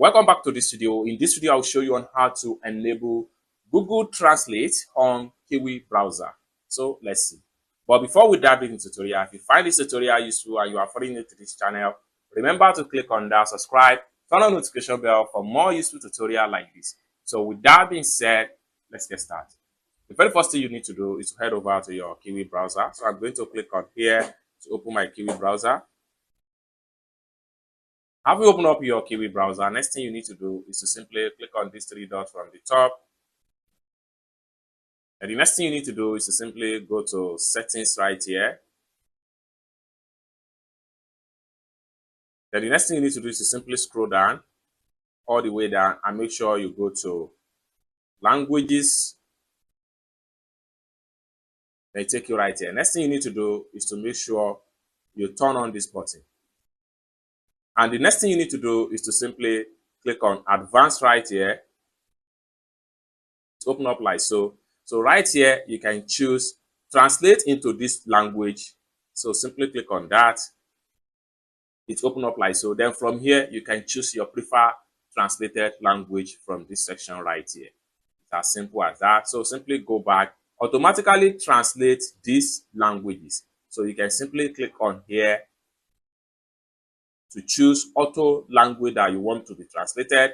Welcome back to this video. In this video, I'll show you on how to enable Google Translate on Kiwi browser. So let's see. But before we dive into the tutorial, if you find this tutorial useful and you are following new to this channel, remember to click on that subscribe, turn on notification bell for more useful tutorial like this. So with that being said, let's get started. The very first thing you need to do is to head over to your Kiwi browser. So I'm going to click on here to open my Kiwi browser. Having opened up your Kiwi browser, next thing you need to do is to simply click on these three dots from the top. And the next thing you need to do is to simply go to settings right here. Then the next thing you need to do is to simply scroll down all the way down and make sure you go to languages. They take you right here. Next thing you need to do is to make sure you turn on this button. And the next thing you need to do is to simply click on advanced right here. To open up like so. So right here, you can choose translate into this language. So simply click on that. It's open up like so. Then from here, you can choose your preferred translated language from this section right here. It's as simple as that. So simply go back, automatically translate these languages. So you can simply click on here to choose auto language that you want to be translated.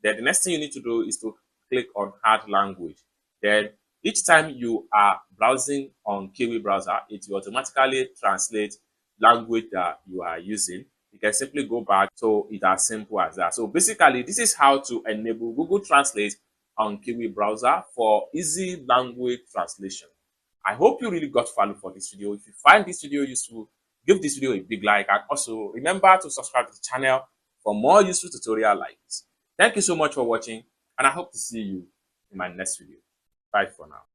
Then the next thing you need to do is to click on add language. Then each time you are browsing on Kiwi browser, it will automatically translate language that you are using. You can simply go back. So it's as simple as that. So basically, this is how to enable Google Translate on Kiwi browser for easy language translation. I hope you really got value for this video. If you find this video useful, give this video a big like, and also remember to subscribe to the channel for more useful tutorial like this. Thank you so much for watching, and I hope to see you in my next video. Bye for now.